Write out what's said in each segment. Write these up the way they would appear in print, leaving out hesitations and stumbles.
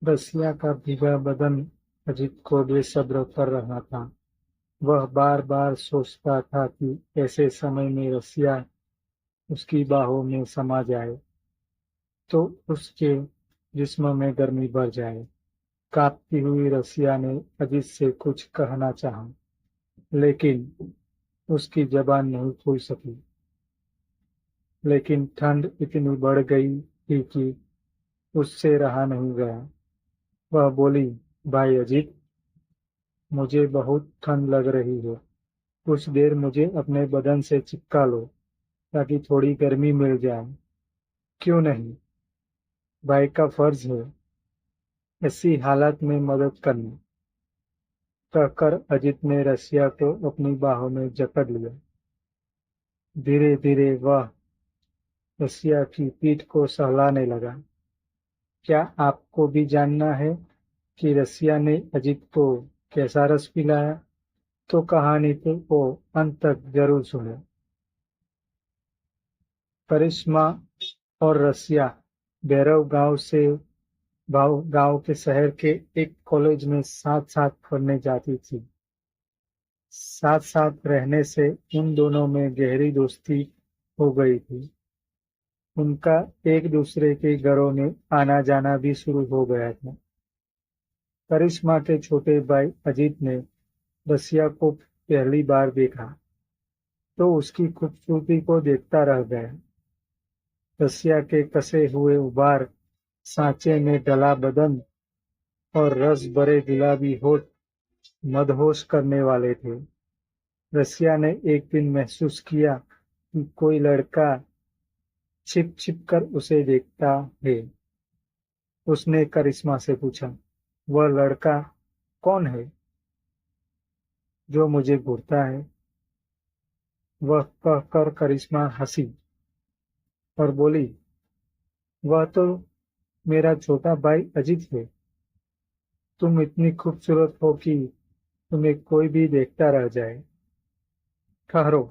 रसिया का भीगा बदन अजित को बेसब्र कर रहा था। वह बार बार सोचता था कि ऐसे समय में रसिया उसकी बाहों में समा जाए तो उसके जिस्म में गर्मी भर जाए। कांपती हुई रसिया ने अजित से कुछ कहना चाहा, लेकिन उसकी जबान नहीं खुल सकी। लेकिन ठंड इतनी बढ़ गई थी कि उससे रहा नहीं गया। वह बोली, भाई अजित, मुझे बहुत ठंड लग रही है। कुछ देर मुझे अपने बदन से चिपका लो ताकि थोड़ी गर्मी मिल जाए। क्यों नहीं? भाई का फर्ज है ऐसी हालत में मदद करनी। कहकर अजित ने रसिया को अपनी बाहों में जकड़ लिया। धीरे धीरे वह रसिया की पीठ को सहलाने लगा। क्या आपको भी जानना है कि रसिया ने अजित को कैसा रस पिलाया? तो कहानी को अंत तक जरूर सुनो। करिश्मा और रसिया भैरव गांव के शहर के एक कॉलेज में साथ साथ पढ़ने जाती थी। साथ साथ रहने से उन दोनों में गहरी दोस्ती हो गई थी। उनका एक दूसरे के घरों में आना जाना भी शुरू हो गया था। करिश्मा के छोटे भाई अजीत ने रसिया को पहली बार देखा तो उसकी खूबसूरती को देखता रह गया। रसिया के कसे हुए उभार, सांचे में ढला बदन और रस भरे गुलाबी होठ मदहोश करने वाले थे। रसिया ने एक दिन महसूस किया कि कोई लड़का छिप छिप कर उसे देखता है। उसने करिश्मा से पूछा, वह लड़का कौन है जो मुझे घूरता है? वह कहकर करिश्मा हंसी और बोली, वह तो मेरा छोटा भाई अजित है। तुम इतनी खूबसूरत हो कि तुम्हें कोई भी देखता रह जाए। ठहरो,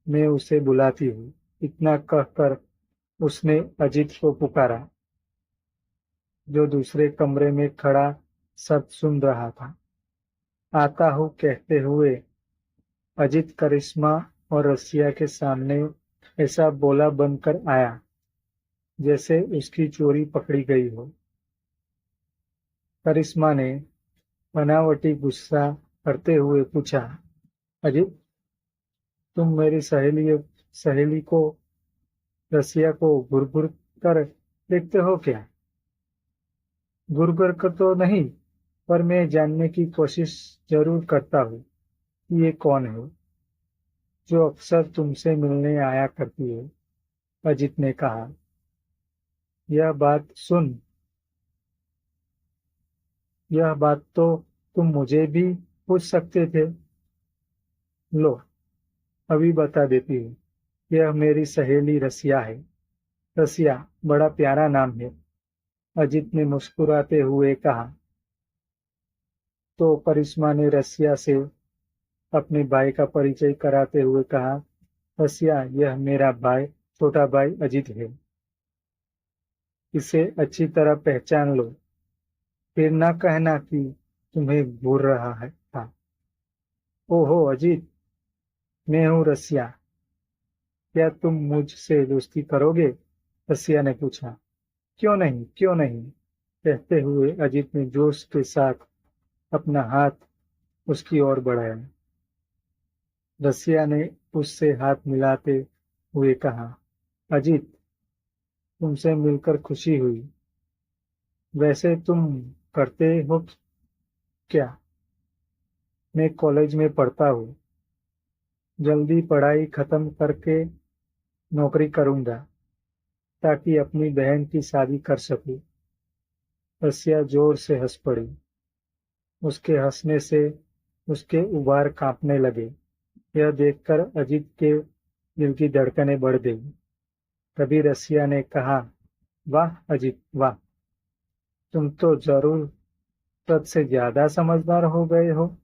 मैं उसे बुलाती हूँ। इतना कहकर उसने अजित को पुकारा, जो दूसरे कमरे में खड़ा सब सुन रहा था। आता हूँ कहते हुए अजित करिश्मा और रसिया के सामने ऐसा बोला बनकर आया जैसे उसकी चोरी पकड़ी गई हो। करिश्मा ने बनावटी गुस्सा करते हुए पूछा, अजित, तुम मेरी सहेली को रसिया को घूर घूर कर देखते हो क्या? घूर घूर कर तो नहीं, पर मैं जानने की कोशिश जरूर करता हूँ कि ये कौन है जो अक्सर तुमसे मिलने आया करती है। अजित ने कहा, यह बात सुन, यह बात तो तुम मुझे भी पूछ सकते थे। लो, अभी बता देती हूँ। यह मेरी सहेली रसिया है। रसिया बड़ा प्यारा नाम है। अजित ने मुस्कुराते हुए कहा। तो करिश्मा ने रसिया से अपने भाई का परिचय कराते हुए कहा, रसिया, यह मेरा भाई, छोटा भाई अजित है। इसे अच्छी तरह पहचान लो, फिर न कहना कि तुम्हें घूर रहा है था। ओहो अजित, मैं हूँ रसिया। क्या तुम मुझसे दोस्ती करोगे? रसिया ने पूछा। क्यों नहीं, क्यों नहीं, कहते हुए अजित ने जोश के साथ अपना हाथ उसकी ओर बढ़ाया। रसिया ने उससे हाथ मिलाते हुए कहा, अजित, तुमसे मिलकर खुशी हुई। वैसे तुम करते हो क्या? मैं कॉलेज में पढ़ता हूँ। जल्दी पढ़ाई खत्म करके नौकरी करूंगा ताकि अपनी बहन की शादी कर सकूं। रसिया जोर से हंस पड़ी। उसके हंसने से उसके उबार कांपने लगे। यह देखकर अजित के दिल की धड़कनें बढ़ गई। तभी रसिया ने कहा, वाह अजित, वाह, तुम तो जरूरत से ज्यादा समझदार हो गए हो।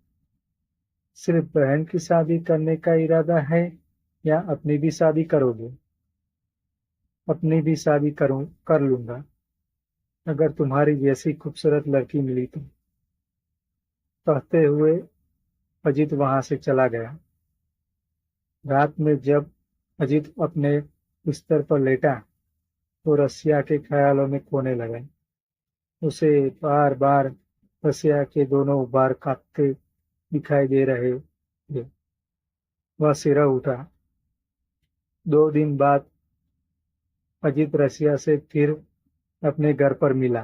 सिर्फ बहन की शादी करने का इरादा है या अपनी भी शादी करोगे? अपनी भी शादी कर लूंगा। अगर तुम्हारी जैसी खूबसूरत लड़की मिली तो। कहते हुए अजित वहां से चला गया। रात में जब अजित अपने बिस्तर पर लेटा तो रसिया के ख्यालों में खोने लगा। उसे बार बार रसिया के दोनों बार कांपते दिखाई दे रहे थे। वह सिरा उठा। 2 दिन बाद अजित रसिया से फिर अपने घर पर मिला।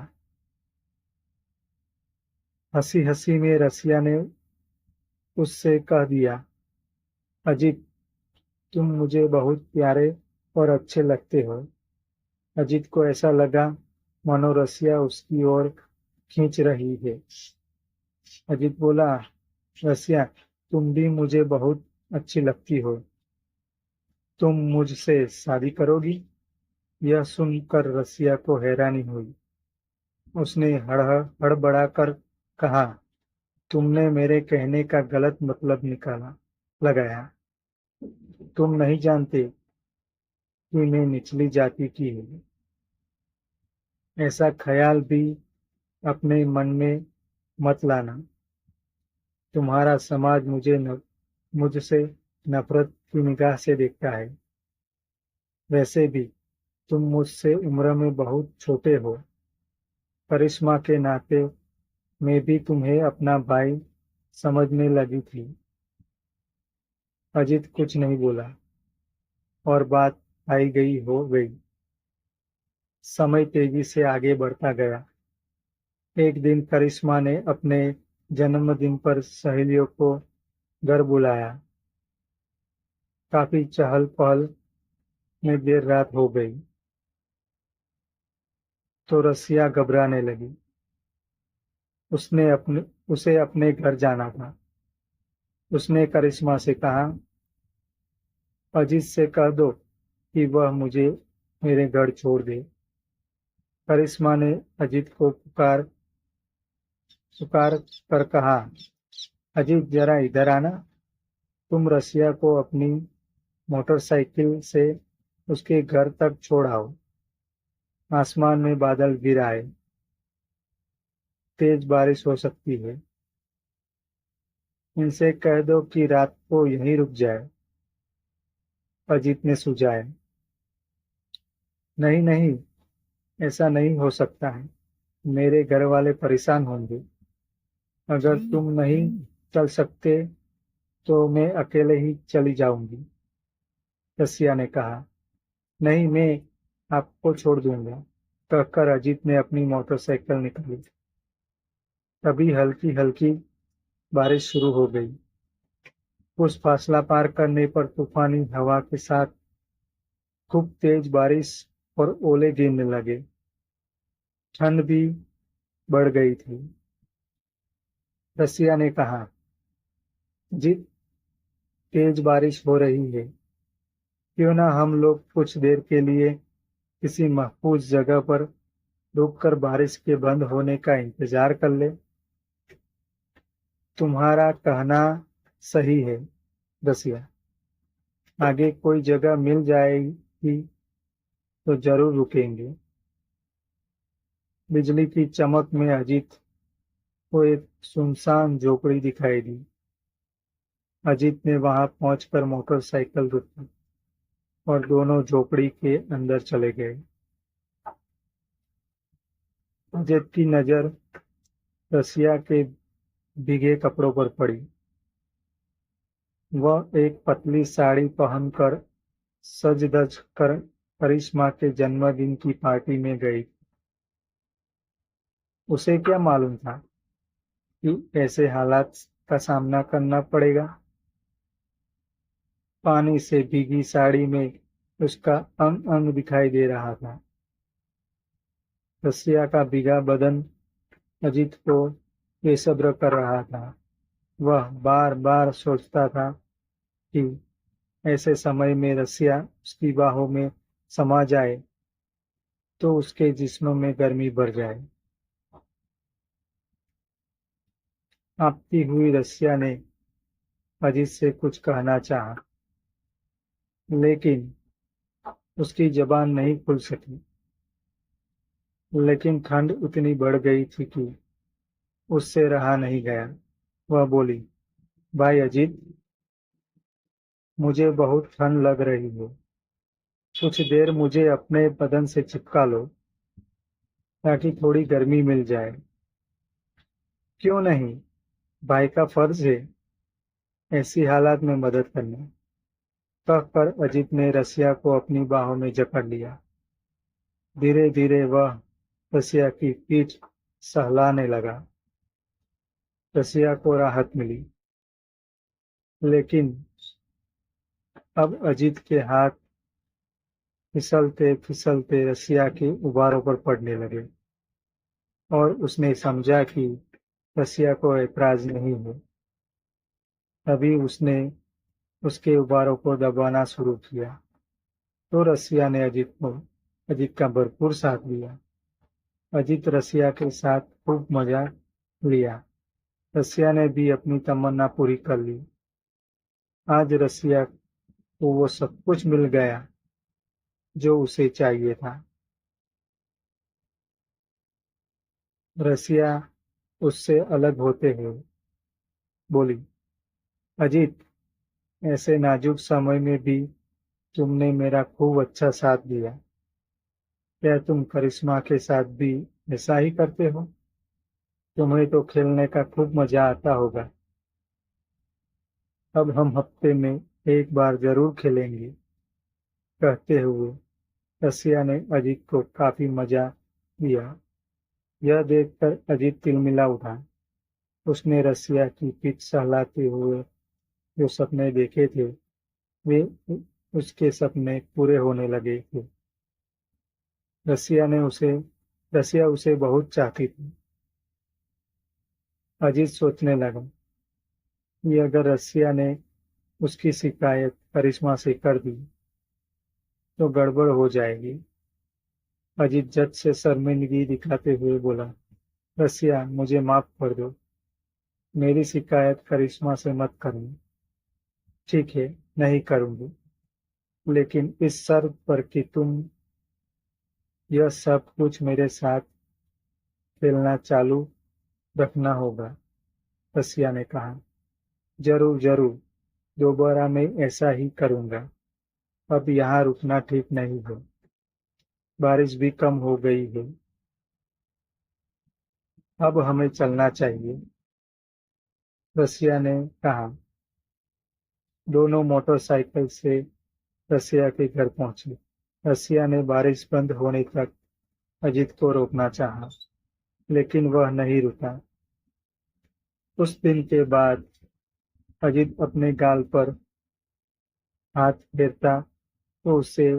हंसी हंसी में रसिया ने उससे कह दिया, अजित, तुम मुझे बहुत प्यारे और अच्छे लगते हो। अजित को ऐसा लगा मानो रसिया उसकी ओर खींच रही है। अजित बोला, रसिया, तुम भी मुझे बहुत अच्छी लगती हो। तुम मुझसे शादी करोगी? यह सुनकर रसिया को हैरानी हुई। उसने हड़बड़ाकर कहा, तुमने मेरे कहने का गलत मतलब लगाया। तुम नहीं जानते कि मैं निचली जाति की हूँ। ऐसा ख्याल भी अपने मन में मत लाना। तुम्हारा समाज मुझसे नफरत की निगाह से देखता है। वैसे भी तुम मुझसे उम्र में बहुत छोटे हो। करिश्मा के नाते मैं भी तुम्हें अपना भाई समझने लगी थी। अजित कुछ नहीं बोला और बात आई गई हो गई। समय तेजी से आगे बढ़ता गया। एक दिन करिश्मा ने अपने जन्मदिन पर सहेलियों को घर बुलाया। काफी चहल पहल में देर रात हो गई तो रसिया घबराने लगी। उसे अपने घर जाना था। उसने करिश्मा से कहा, अजीत से कह दो कि वह मुझे मेरे घर छोड़ दे। करिश्मा ने अजीत को पुकार पुकार कर कहा, अजीत, जरा इधर आना। तुम रसिया को अपनी मोटरसाइकिल से उसके घर तक छोड़ आओ। आसमान में बादल घिर आए। तेज बारिश हो सकती है। इनसे कह दो कि रात को यहीं रुक जाए। अजीत ने सुझाया। नहीं नहीं, ऐसा नहीं हो सकता है। मेरे घर वाले परेशान होंगे। अगर तुम नहीं चल सकते तो मैं अकेले ही चली जाऊंगी, रसिया ने कहा। नहीं, मैं आपको छोड़ दूंगा, कहकर अजीत ने अपनी मोटरसाइकिल निकाली। तभी हल्की हल्की बारिश शुरू हो गई। कुछ फासला पार करने पर तूफानी हवा के साथ खूब तेज बारिश और ओले गिरने लगे। ठंड भी बढ़ गई थी। रसिया ने कहा, जी, तेज बारिश हो रही है। क्यों ना हम लोग कुछ देर के लिए किसी महफूज जगह पर रुककर बारिश के बंद होने का इंतजार कर ले। तुम्हारा कहना सही है, रसिया। आगे कोई जगह मिल जाएगी तो जरूर रुकेंगे। बिजली की चमक में अजीत को एक सुनसान झोपड़ी दिखाई दी। अजीत ने वहां पहुंचकर मोटरसाइकिल रुकी और दोनों झोपड़ी के अंदर चले गए। अजीत की नजर रसिया के भीगे कपड़ों पर पड़ी। वह एक पतली साड़ी पहनकर सज धज कर करिश्मा के जन्मदिन की पार्टी में गई। उसे क्या मालूम था कि ऐसे हालात का सामना करना पड़ेगा। पानी से भीगी साड़ी में उसका अंग अंग दिखाई दे रहा था। रसिया का भीगा बदन अजीत को बेसब्र कर रहा था। वह बार बार सोचता था कि ऐसे समय में रसिया उसकी बाहों में समा जाए तो उसके जिस्म में गर्मी भर जाए। कांपती हुई रसिया ने अजीत से कुछ कहना चाहा, लेकिन उसकी जबान नहीं खुल सकी। लेकिन ठंड इतनी बढ़ गई थी कि उससे रहा नहीं गया। वह बोली, भाई अजीत, मुझे बहुत ठंड लग रही है। कुछ देर मुझे अपने बदन से चिपका लो ताकि थोड़ी गर्मी मिल जाए। क्यों नहीं, भाई का फर्ज है ऐसी हालात में मदद करना। कहकर अजीत ने रसिया को अपनी बाहों में जकड़ लिया। धीरे धीरे वह रसिया की पीठ सहलाने लगा। रसिया को राहत मिली, लेकिन अब अजीत के हाथ फिसलते फिसलते रसिया के उबारों पर पड़ने लगे और उसने समझा कि रसिया को ऐतराज नहीं है। तभी उसने उसके उबारों को दबाना शुरू किया तो रसिया ने अजीत का भरपूर साथ दिया। अजीत रसिया के साथ खूब मजा लिया। रसिया ने भी अपनी तमन्ना पूरी कर ली। आज रसिया को वो सब कुछ मिल गया जो उसे चाहिए था। रसिया उससे अलग होते हुए बोली, अजीत, ऐसे नाजुक समय में भी तुमने मेरा खूब अच्छा साथ दिया। क्या तुम करिश्मा के साथ भी ऐसा ही करते हो? तुम्हें तो खेलने का खूब मजा आता होगा। अब हम हफ्ते में एक बार जरूर खेलेंगे। कहते हुए रसिया ने अजीत को काफी मजा दिया। यह देखकर अजीत तिलमिला उठा। उसने रसिया की पीठ सहलाते हुए जो सपने देखे थे, वे उसके सपने पूरे होने लगे थे। रसिया ने उसे रसिया उसे बहुत चाहती थी। अजीत सोचने लगा कि अगर रसिया ने उसकी शिकायत करिश्मा से कर दी तो गड़बड़ हो जाएगी। अजीत झट से शर्मिंदगी दिखाते हुए बोला, रसिया, मुझे माफ कर दो। मेरी शिकायत करिश्मा से मत करना। ठीक है, नहीं करूंगी, लेकिन इस शर्त पर कि तुम यह सब कुछ मेरे साथ खेलना चालू रखना होगा। रसिया ने कहा, जरूर जरूर, दोबारा मैं ऐसा ही करूंगा। अब यहाँ रुकना ठीक नहीं है। बारिश भी कम हो गई है। अब हमें चलना चाहिए। रसिया ने कहा। दोनों मोटरसाइकिल से रसिया के घर पहुंचे। रसिया ने बारिश बंद होने तक अजीत को रोकना चाहा, लेकिन वह नहीं रुका। उस दिन के बाद अजीत अपने गाल पर हाथ फेरता तो उससे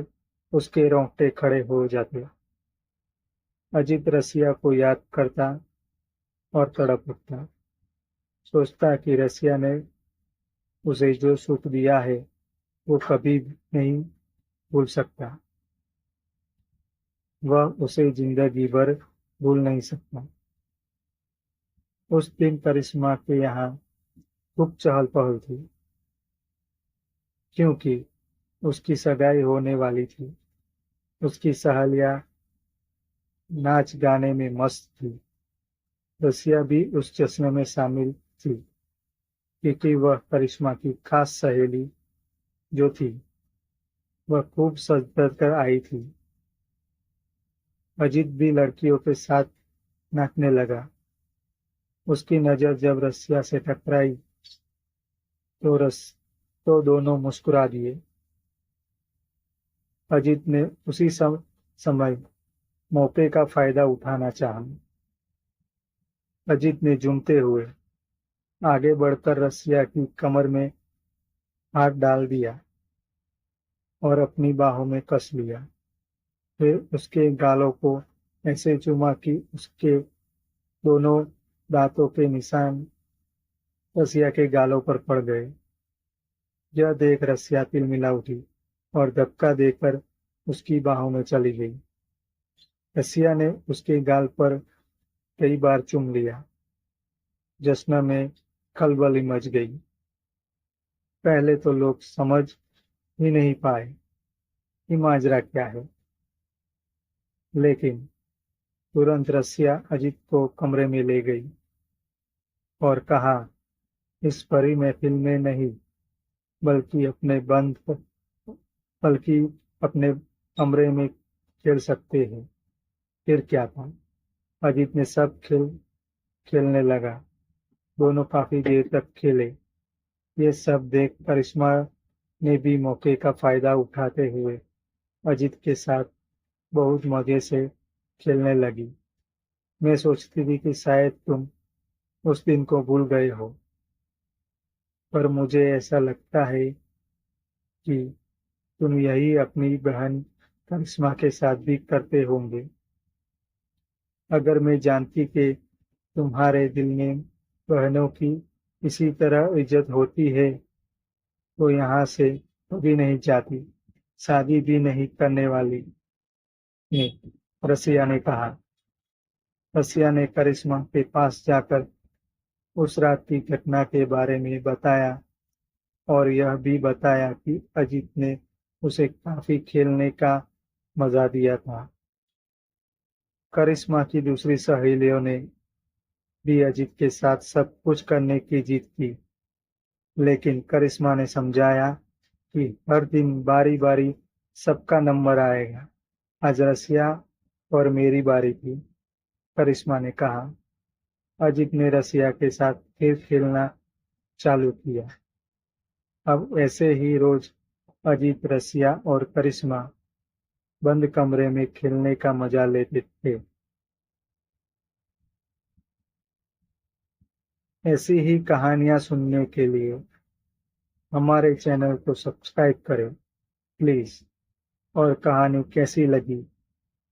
उसके रोंगटे खड़े हो जाते। अजीत रसिया को याद करता और तड़प उठता। सोचता कि रसिया ने उसे जो सुख दिया है वो कभी नहीं भूल सकता। वह उसे जिंदगी भर भूल नहीं सकता। उस दिन करिश्मा के यहाँ खूब चहल पहल थी, क्योंकि उसकी सगाई होने वाली थी। उसकी सहेलियां नाच गाने में मस्त थी। रसिया भी उस जश्न में शामिल थी, क्योंकि वह करिश्मा की खास सहेली जो थी, वह खूब सज धज कर आई थी। अजीत भी लड़कियों के साथ नाचने लगा। उसकी नजर जब रसिया से टकराई तो तो दोनों मुस्कुरा दिए। अजीत ने उसी समय मौके का फायदा उठाना चाहा। अजीत ने झूमते हुए आगे बढ़कर रसिया की कमर में हाथ डाल दिया और अपनी बाहों में कस लिया। फिर उसके गालों को ऐसे चूमा कि उसके दोनों दांतों के निशान रसिया के गालों पर पड़ गए। यह देख रसिया तिलमिला उठी और धक्का देकर उसकी बाहों में चली गई। रसिया ने उसके गाल पर कई बार चूम लिया। जश्न में खलबली मच गई। पहले तो लोग समझ ही नहीं पाए कि माजरा क्या है, लेकिन तुरंत रसिया अजित को कमरे में ले गई और कहा, इस परी महफिल में नहीं, बल्कि बल्कि अपने कमरे में खेल सकते हैं। फिर क्या था? अजित ने सब खेल खेलने लगा। दोनों काफी देर तक खेले। ये सब देख करिश्मा ने भी मौके का फायदा उठाते हुए अजित के साथ बहुत मजे से खेलने लगी। मैं सोचती थी कि शायद तुम उस दिन को भूल गए हो, पर मुझे ऐसा लगता है कि तुम यही अपनी बहन करिश्मा के साथ भी करते होंगे। अगर मैं जानती कि तुम्हारे दिल में बहनों की इसी तरह इज्जत होती है, तो यहाँ से कभी नहीं जाती, शादी भी नहीं करने वाली ने रसिया ने कहा। रसिया ने करिश्मा के पास जाकर उस रात की घटना के बारे में बताया और यह भी बताया कि अजित ने उसे काफी खेलने का मजा दिया था। करिश्मा की दूसरी सहेलियों ने भी अजित के साथ सब कुछ करने की जिद की, लेकिन करिश्मा ने समझाया कि हर दिन बारी बारी सबका नंबर आएगा। आज रसिया और मेरी बारी थी, करिश्मा ने कहा। अजित ने रसिया के साथ फिर खेलना चालू किया। अब ऐसे ही रोज अजित, रसिया और करिश्मा बंद कमरे में खेलने का मजा लेते थे। ऐसी ही कहानियां सुनने के लिए हमारे चैनल को सब्सक्राइब करें प्लीज, और कहानी कैसी लगी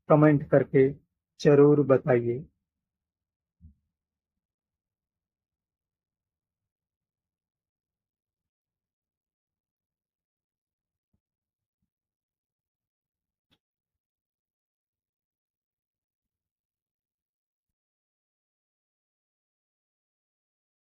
कमेंट करके जरूर बताइए।